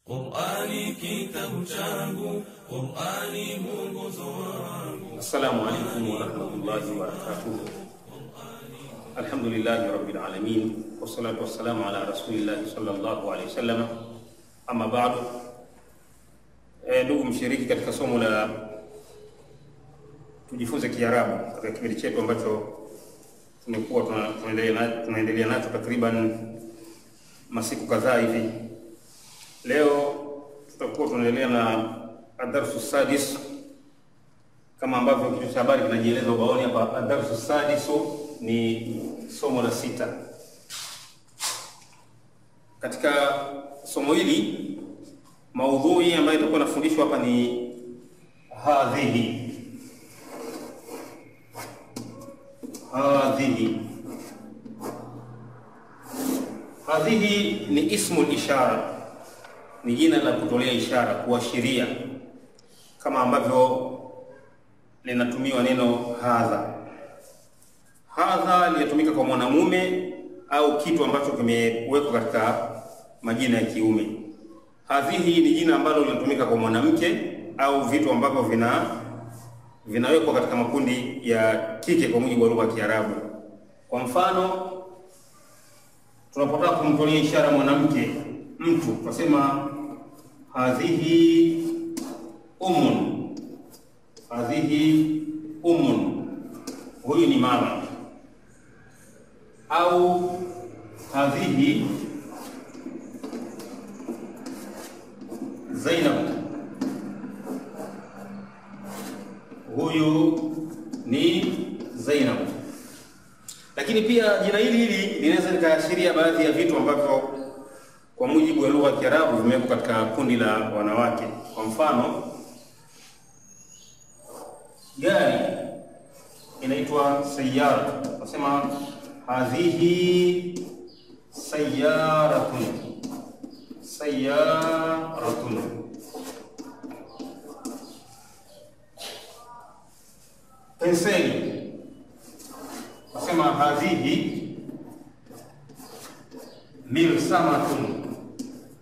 Qur'ani kitabu changu, Qur'ani mwongozo wangu. Assalamu alaykum wa rahmatullahi wa barakatuh. Alhamdulillahi rabbil alamin, wassalatu wassalamu ala rasulillahi sallallahu alayhi wasallam. Amma ba'du, ndugu mshiriki katika somo la tujifunze Kiarabu katika kipindi chetu ambacho tumekuwa tunaendelea nacho takriban masiku kadhaa hivi. Leo tutakuwa tunaendelea na adarsu sadis kama ambavyo kichwa cha habari kinajieleza ubaoni hapa. Adarsu sadisu ni somo la 6. Katika somo hili maudhui ambayo itakuwa nafundishwa hapa ni hadhihi. Hadhihi ni ismul ishara, ni jina la kutolea ishara, kuashiria, kama ambavyo linatumiwa neno hadha. Hadha linatumika kwa mwanamume au kitu ambacho kimewekwa katika majina ya kiume. Hadhihi ni jina ambalo linatumika kwa mwanamke au vitu ambavyo vinawekwa katika makundi ya kike kwa mujibu wa lugha ya Kiarabu. Kwa mfano, tunapotaka kumtolea ishara mwanamke mtu, tunasema hadhihi ummun. Hadhihi ummun, huyu ni mama. Au hadhihi Zainab, huyu ni Zainab. Lakini pia jina hili linaweza likaashiria baadhi ya vitu ambavyo kwa mujibu wa lugha ya Kiarabu vimewekwa katika kundi la wanawake. Kwa mfano, gari inaitwa sayyara. Nasema hadhihi sayyaratun. Sayyaratun. Penseli, nasema hadhihi mirsamatun.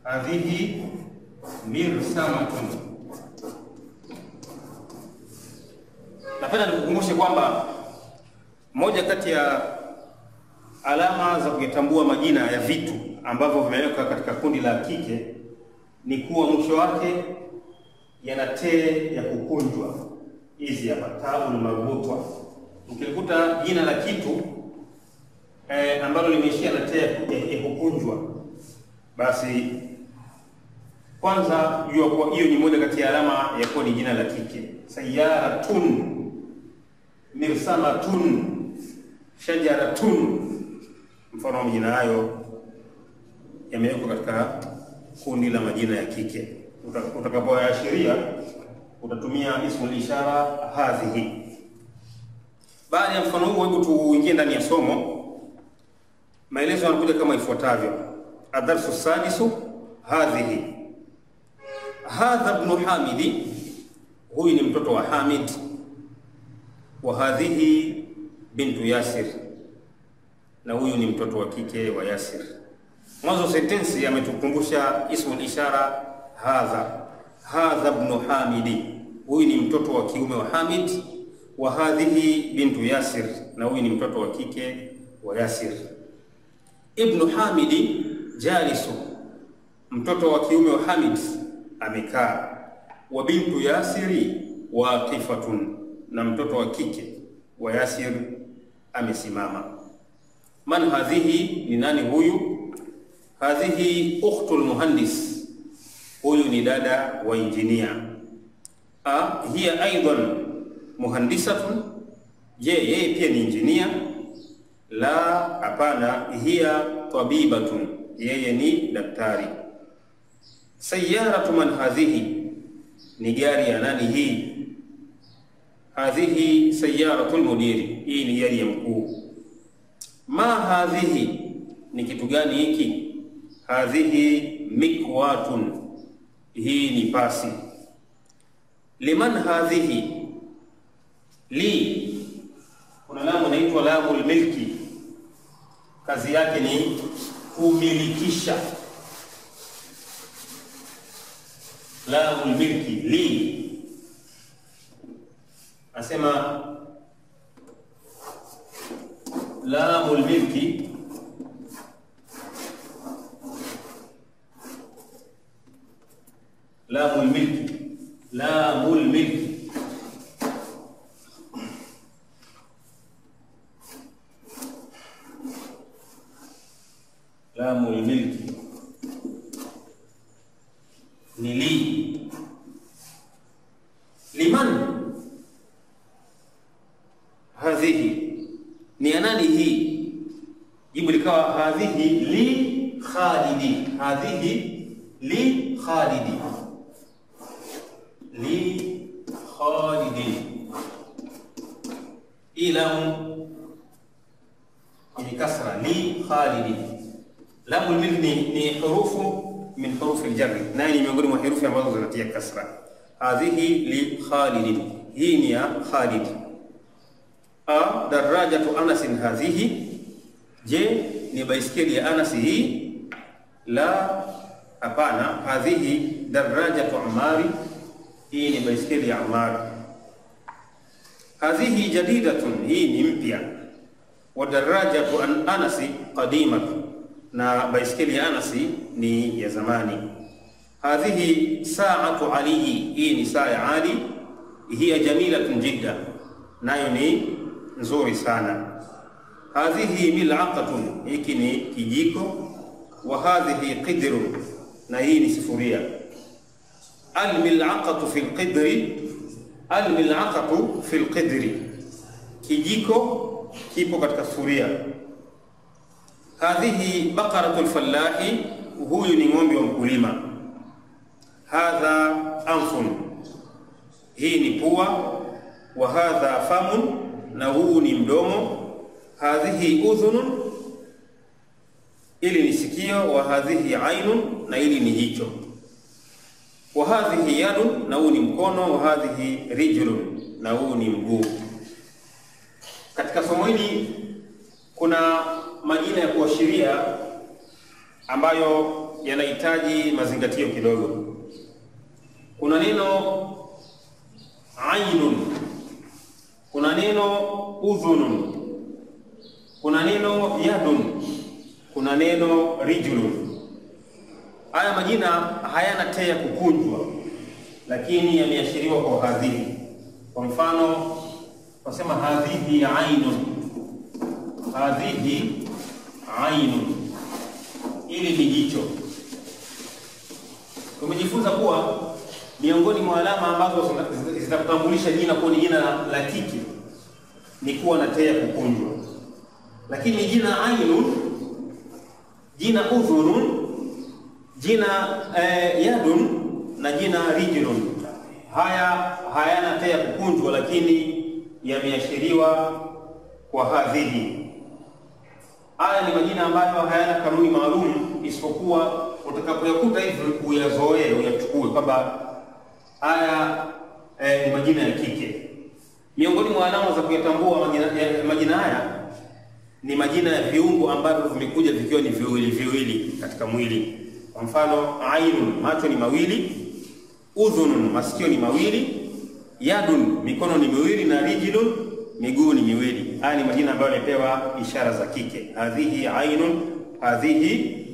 Hadhihi mirsamatun. Napenda nikukumbushe kwamba moja kati ya alama za kutambua majina ya vitu ambavyo vimewekwa katika kundi la kike ni kuwa mwisho wake yana te ya kukunjwa. Hizi hapa taul marbutwa. Ukikuta jina la kitu ambalo limeishia na te ya kukunjwa, basi kwanza jua kwa hiyo ni moja kati ya alama ya kuwa ni jina la kike. Sayyaratun, mirsamatun, shajaratun. Mfano wa majina hayo yamewekwa katika kundi la majina ya kike. Utakapoashiria utatumia ismul ishara hadhihi. Baada ya mfano huu, hebu tuingie ndani ya somo. Maelezo yanakuja kama ifuatavyo. Adarsu sadisu hadhihi. Hadha ibn Hamidi, huyu ni mtoto wa Hamid. Wa hadhihi bintu Yasir, na huyu ni mtoto wa kike wa Yasir. Mwanzo sentensi ametukumbusha ismul ishara hadha. Hadha ibn Hamidi, huyu ni mtoto wa kiume wa Hamid. Wa hadhihi bintu Yasir, na huyu ni mtoto wa kike wa Yasir. Ibn Hamidi jalisu, mtoto wa kiume wa Hamid amekaa. Wa bintu Yasiri waqifatun, na mtoto wa kike wa Yasir amesimama. Man hadhihi, ni nani huyu? Hadhihi ukhtul muhandis, huyu ni dada wa injinia. Hiya aidan muhandisatun, je, yeye pia ni injinia? La, hapana. Hiya tabibatun, yeye ni daktari. Sayyaratu man hadhihi, ni gari ya nani hii? Hadhihi sayyaratul mudiri, hii ni gari ya mkuu. Ma hadhihi, ni kitu gani hiki? Hadhihi mikwatun, hii ni pasi. Liman hadhihi, li, kuna lamu inaitwa lamul milki, kazi yake ni kumilikisha. lamul milki li, asema lamul milki lamul milki lamul milki lamul milki ni li. Liman hadhihi, ni anani hii? Jibu likawa hadhihi li Khalidi, hadhihi li Khalidi, li Khalidi. Ilamu ni kasra, li Khalidi. Lamul milki ni hurufu min hurufi aljarri, nayo ni miongoni mwa herufi ambazo zinatia kasra. Hadhihi li Khalid, hii ni ya Khalid. A darajatu Anas hadhihi, je ni baiskeli ya Anas hii? La, hapana. Hadhihi darajatu Ammar, hii ni baiskeli ya Ammar. Hadhihi jadidatun, hii ni mpya. Wa darajatu Anas qadimatun, na baiskeli ya Anas ni ya zamani. Hadhihi sa'atu Ali, hii ni saa ya Ali. Hiya jamilatun jidda, nayo ni nzuri sana. Hadhihi mil'aqatun, hiki ni kijiko. Wa hadhihi qidrun, na hii ni sufuria. Al-mil'aqatu fil qidri, al-mil'aqatu fil qidri, kijiko kipo katika sufuria. Hadhihi baqaratul fallahi, huyu ni ng'ombe wa mkulima. Hadha anfun, hii ni pua. Wa hadha famun, na huu ni mdomo. Hadhihi udhunun, ili ni sikio. Wa hadhihi ainun, na ili ni jicho. Wa hadhihi yadun, na huu ni mkono. Wa hadhihi rijlun, na huu ni mguu. Katika somo hili kuna majina ya kuashiria ambayo yanahitaji mazingatio kidogo. Kuna neno ainun, kuna neno udhunun, kuna neno yadun, kuna neno rijlun. Haya majina hayana tea ya kukunjwa, lakini yameashiriwa kwa hadhihi. Kwa mfano, wasema hadhihi ainun, hadhihi ainun, ili ni jicho. Tumejifunza kuwa miongoni mwa alama ambazo zitakutambulisha jina kuwa ni jina la kike ni kuwa na tea kukunjwa. Lakini jina ainun, jina udhunun, jina yadun na jina rijlun, haya hayana tea kukunjwa, lakini yameashiriwa kwa hadhihi. Haya ni majina ambayo hayana kanuni maalum, isipokuwa utakapoyakuta hivi uyazoee, uyachukue kwamba haya ni majina ya kike. Miongoni mwa alama za kuyatambua majina haya ni majina ya viungo ambavyo vimekuja vikiwa ni viwili viwili katika mwili. Kwa mfano, ainun, macho ni mawili. Udhunun, masikio ni mawili. Yadun, mikono ni miwili. Na rijlun, miguu ni miwili. Haya ni majina ambayo yamepewa ishara za kike. Hadhihi ainun, hadhihi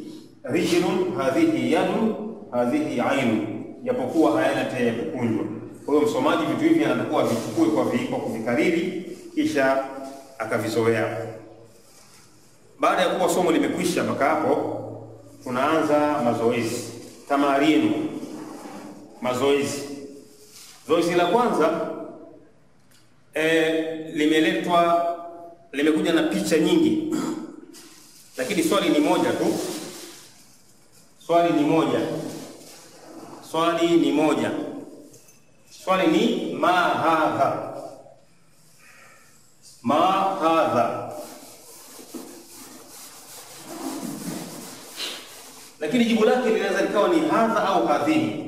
rijlun, hadhihi yadun, hadhihi ainun, japokuwa hayana tea ya kukunjwa. Kwa hiyo msomaji vitu hivi anakuwa vichukue kwa kuvikariri kisha akavizoea. Baada ya kuwa somo limekwisha mpaka hapo, tunaanza mazoezi. Tamarinu, mazoezi. Zoezi la kwanza limekuja na picha nyingi, lakini swali ni moja tu. Swali ni moja. Swali ni ma hadha. Ma hadha. Lakini jibu lake linaweza likawa ni hadha au hadhihi.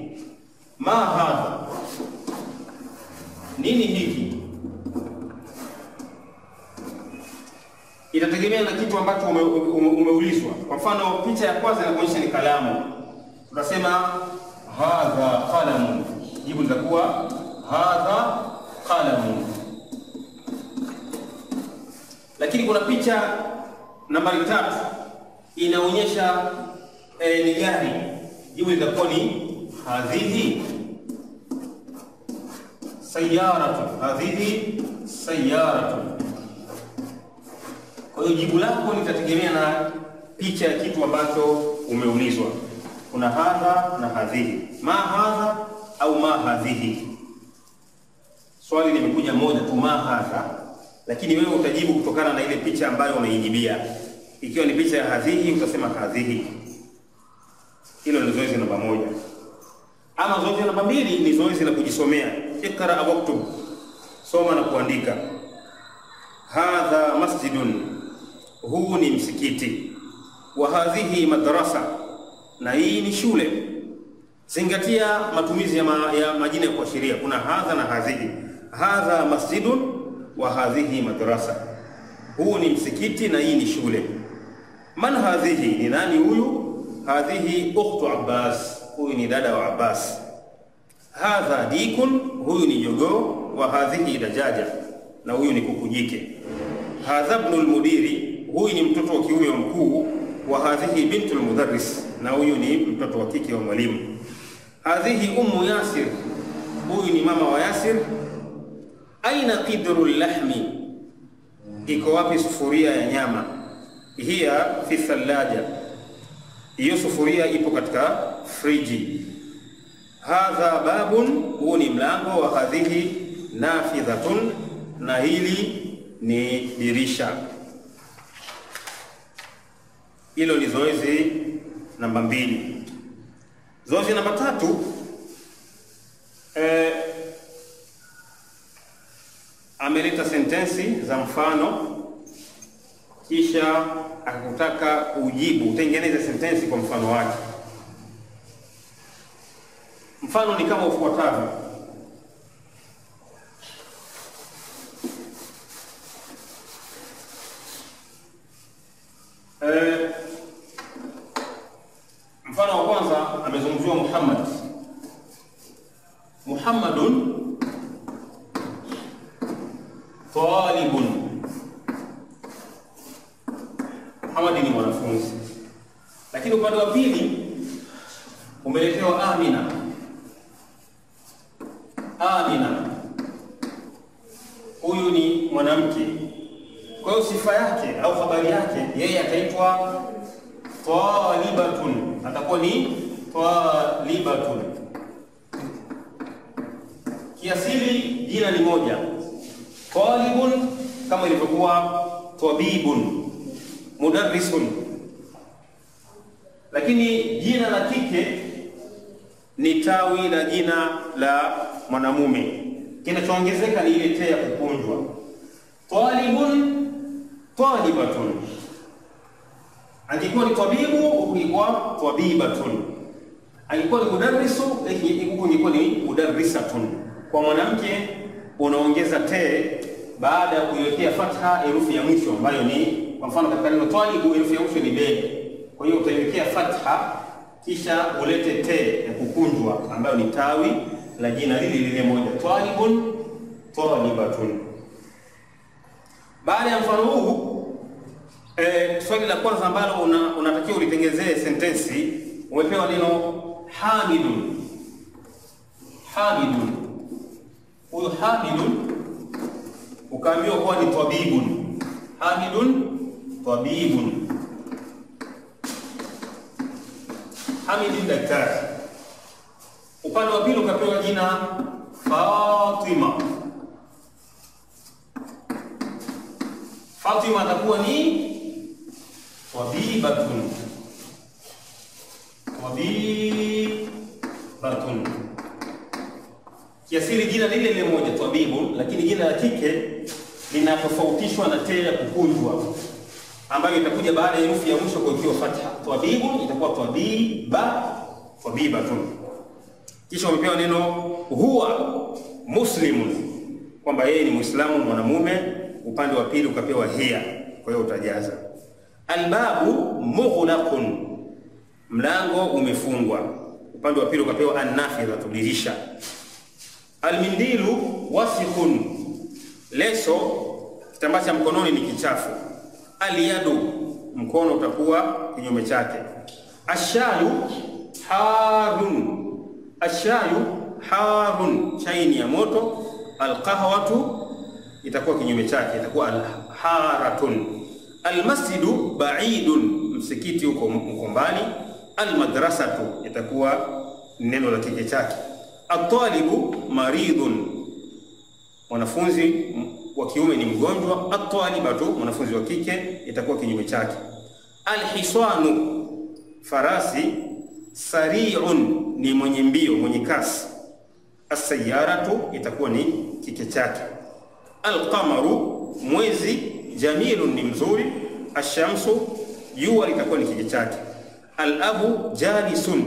Ma hadha, nini hiki? Itategemea na kitu ambacho umeulizwa. Kwa mfano, picha ya kwanza inaonyesha ni kalamu. Tunasema hadha qalam. jibu litakuwa hadha qalamun. Lakini kuna picha nambari 3 inaonyesha ni gari, jibu litakuwa ni hadhihi sayyaratu, hadhihi sayyaratu. Kwa hiyo jibu lako litategemea na picha ya kitu ambacho umeulizwa. Kuna hadha na hadhihi, ma hadha au ma hadhihi. Swali limekuja moja tu, ma hadha, lakini wewe utajibu kutokana na ile picha ambayo unaijibia. Ikiwa ni picha ya hadhihi utasema hadhihi. Hilo ni zoezi namba 1. Ama zoezi namba 2 ni zoezi la kujisomea. Ikra waktub, soma na kuandika. Hadha masjidun, huu ni msikiti. Wa hadhihi madrasa, na hii ni shule. Zingatia matumizi ya majina ya kuashiria. Kuna hadha na hadhihi. Hadha masjidun wa hadhihi madrasa, huu ni msikiti na hii ni shule. Man hadhihi, ni nani huyu? Hadhihi ukhtu Abbas, huyu ni dada wa Abbas. Hadha dikun, huyu ni jogoo. Wa hadhihi dajaja, na huyu ni kuku jike. Hadha ibnul mudiri, huyu ni mtoto wa kiume wa mkuu. Wa hadhihi bintul mudarris, na huyu ni mtoto wa kike wa mwalimu. Hadhihi ummu Yasir, huyu ni mama wa Yasir. Aina qidru lahmi, iko wapi sufuria ya nyama? Hiya fi thallaja, hiyo sufuria ipo katika friji. Hadha babun, huu ni mlango. Wa hadhihi nafidhatun, na hili ni dirisha. Hilo ni zoezi namba 2. Zoezi namba 3, ameleta sentensi za mfano, kisha akakutaka ujibu, utengeneze sentensi kwa mfano wake. Mfano ni kama ufuatavyo. Mfano wa kwanza amezungumziwa Muhammad. Muhammadun talibun, Muhammad ni mwanafunzi. Lakini upande wa pili umeletewa Amina. Amina, huyu ni mwanamke. Kwa hiyo sifa yake au habari yake, yeye ataitwa talibatun, atakuwa ni talibatun. Kiasili jina ni moja, talibun kama ilivyokuwa tabibun, mudarrisun. Lakini jina la kike ni tawi la jina la mwanamume, kinachoongezeka ni ile te ya kukunjwa. Talibun, talibatun. Angekuwa ni tabibu, ungekuwa tabibatun. Angekuwa ni mudarrisu, ungekuwa ni mudarrisatun. Kwa mwanamke unaongeza te baada ya kuiwekea fatha herufi ya mwisho ambayo ni, kwa mfano katika neno talibu herufi ya mwisho ni be. Kwa hiyo utaiwekea fatha kisha ulete te ya kukunjwa ambayo ni tawi la jina lile moja, talibun, talibatun. Baada ya mfano huu, swali la kwanza ambalo unatakiwa ulitengenezee sentensi, umepewa neno hamidun. Hamidun, huyu hamidun ukaambiwa kuwa ni tabibun. Hamidun, tabibun. Hamidun, daktari. Upande wa pili ukapewa jina Fatima. Fatima atakuwa ni tabibatun. Tabibatun. Kiasili jina lile moja, tabibu, lakini jina la kike linatofautishwa na te ya kukunjwa ambayo itakuja baada ya herufi ya mwisho kuwekewa fatha. Tabibu itakuwa tabiba, tabibatun. Kisha umepewa neno huwa muslimun, kwamba yeye ni Muislamu mwanamume. Upande wa pili ukapewa hiya, kwa hiyo utajaza. Albabu mughlaqun, mlango umefungwa. Upande wa pili ukapewa an-nafidha, dirisha. Almindilu wasikhun, leso kitambaa cha mkononi ni kichafu. Alyadu, mkono utakuwa kinyume chake. Ashayu harun, ashayu harun, chai ni ya moto. Alqahwatu itakuwa kinyume chake, itakuwa alharatun. Almasjidu ba'idun, msikiti uko mbali. Almadrasatu itakuwa neno la kike chake. At-talibu maridun, mwanafunzi wa kiume ni mgonjwa. At-talibatu, mwanafunzi wa kike, itakuwa kinyume chake. Alhisanu, farasi. Sari'un, ni mwenye mbio, mwenye kasi. As-sayyaratu itakuwa ni kike chake. Al-qamaru, mwezi. Jamilun, ni mzuri. Ash-shamsu, jua, litakuwa ni kike chake. Al-abu jalisun,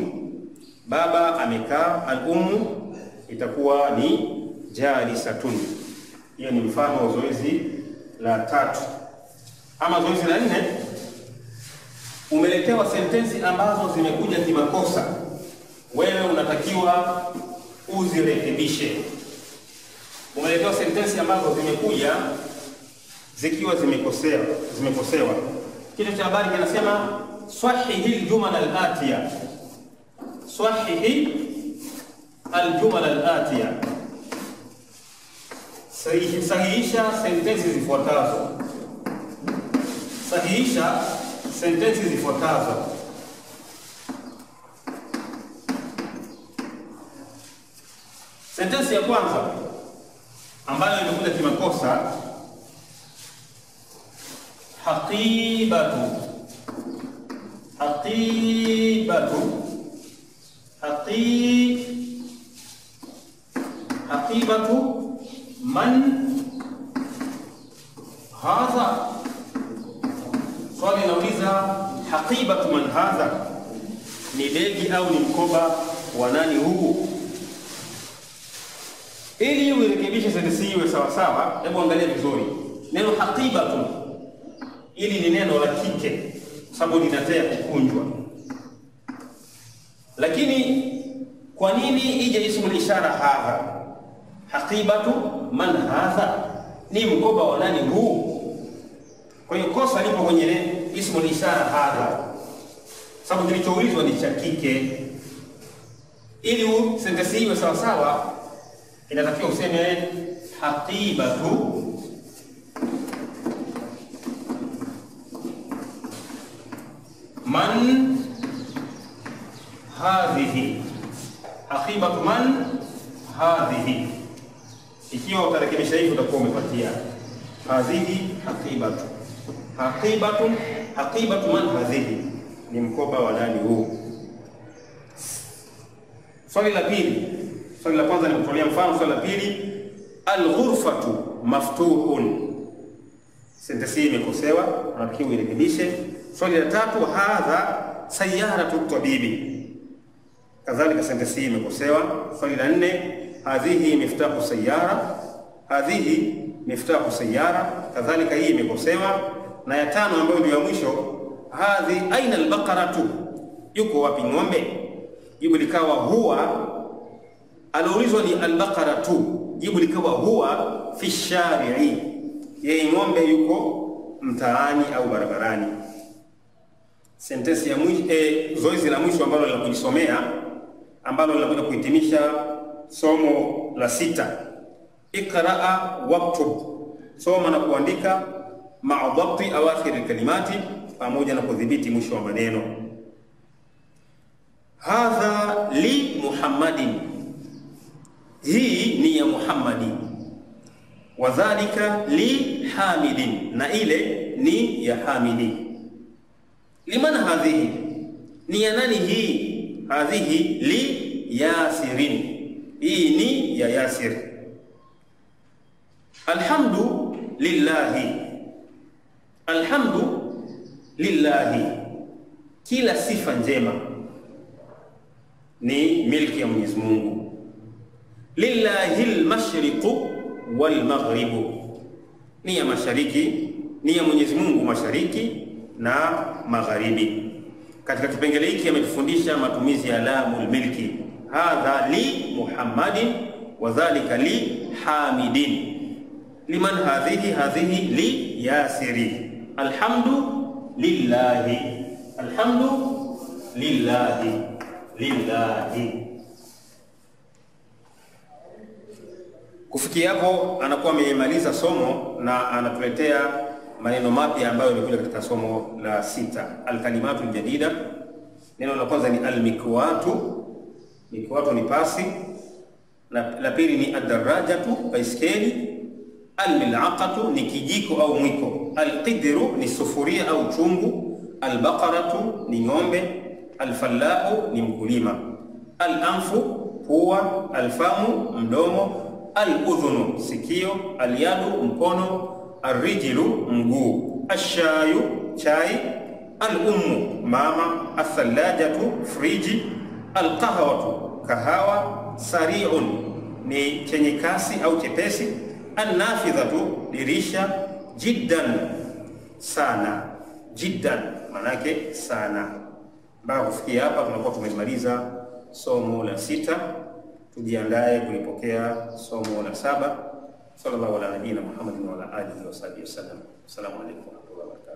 baba amekaa. Al-ummu itakuwa ni jalisatun. Hiyo ni mfano wa zoezi la 3. Ama zoezi la 4, umeletewa sentensi ambazo zimekuja kimakosa, wewe unatakiwa uzirekebishe. Umeletewa sentensi ambazo zimekuja zikiwa zimekosewa. Kichwa cha habari kinasema sahihi aljumal alatiya, sahihi aljumal alatiya, sahihisha sentensi zifuatazo. Sahihisha sentensi zifuatazo. Sentensi ya kwanza ambayo imekuja kimakosa, haqibatu, haqibatu, haqibatu man hadha. Swali linauliza haqibatu man hadha, ni begi au ni mkoba wa nani huu? Ili uirekebishe sentensi iwe sawa sawa, hebu angalia vizuri. Neno haqibatu, ili ni neno la kike sababu linatea kukunjwa. Lakini kwa nini ije ismu ishara hadha? Haqibatu man hadha, ni mkoba wa nani huu? Kwa hiyo kosa lipo kwenye ismu ishara hadha, sababu kilichoulizwa ni cha kike. Ili sentensi iwe sawa sawa, inatakiwa useme haqibatu man hadhihi, haqibatu man hadhihi. Ikiwa utarekebisha hivyo utakuwa umepatia hadhihi haqibatu. Haqibatu man hadhihi, ni mkoba wa nani huu? Swali la pili, swali la kwanza nimekutolea mfano. Swali la pili, al-ghurfatu maftuhun, sentensi hii imekosewa, unatakiwa uirekebishe. Swali la tatu, hadha sayyaratu tabibi, kadhalika sentensi hii imekosewa. Swali la 4, hadhihi miftahu sayyara, hadhihi miftahu sayyara, kadhalika hii imekosewa. Na ya 5 ambayo ndio ya mwisho, hadhi aina albaqaratu, yuko wapi ng'ombe? Jibu likawa huwa, aloulizwa ni albaqaratu, jibu likawa huwa fi shari'i, yeye ng'ombe yuko mtaani au barabarani. Sentensi ya mwisho, zoezi la mwisho ambalo linakujisomea, ambalo linakuja kuhitimisha somo la 6, ikraa waktub, soma na kuandika, ma'a dhabti awakhir alkalimati, pamoja na kudhibiti mwisho wa maneno. Hadha li Muhammadin, hii ni ya Muhammadi. Wadhalika li Hamidin, na ile ni ya Hamidi. Liman hadhihi, ni ya nani hii? Hadhihi li Yasirin, hii ni ya Yasir. Alhamdu lillahi, alhamdu lillahi, kila sifa njema ni milki ya Mwenyezi Mungu. Lillahi al-mashriqu wal-maghribu, ni ya mashariki, ni ya Mwenyezi Mungu mashariki na magharibi. Katika kipengele hiki ametufundisha matumizi ya lamul milki, hadha li Muhammadin wadhalika li hamidin. Liman hadhihi? Hadhihi li yasiri. Alhamdu lillahi, alhamdu lillahi, lillahi. Kufikia hapo anakuwa amemaliza somo na anatuletea maneno mapya ambayo yamekuja katika somo la 6, alkalimatu aljadida. Neno la kwanza ni almikwatu. Mikwatu ni pasi. La pili ni adarajatu, baiskeli. Almil'aqatu ni kijiko au mwiko. Alqidru ni sufuria au chungu. Albaqaratu ni ng'ombe. Alfallahu ni mkulima. Alanfu pua. Alfamu mdomo. Aludhunu sikio. Alyadu mkono. Arrijlu mguu. Ashayu chai. Alummu mama. Athalajatu friji. Alqahwatu kahawa. Sari'un ni chenye kasi au chepesi. An-nafidhatu dirisha. Jiddan sana. Jiddan manake sana. Baada kufikia hapa tunakuwa tumemaliza somo la 6. Tujiandae kulipokea somo la 7. Sallallahu ala nabiyina Muhammadin wa ala alihi wa sahbihi wasallam. Assalamu alaykum wa rahmatullahi wa barakatuh.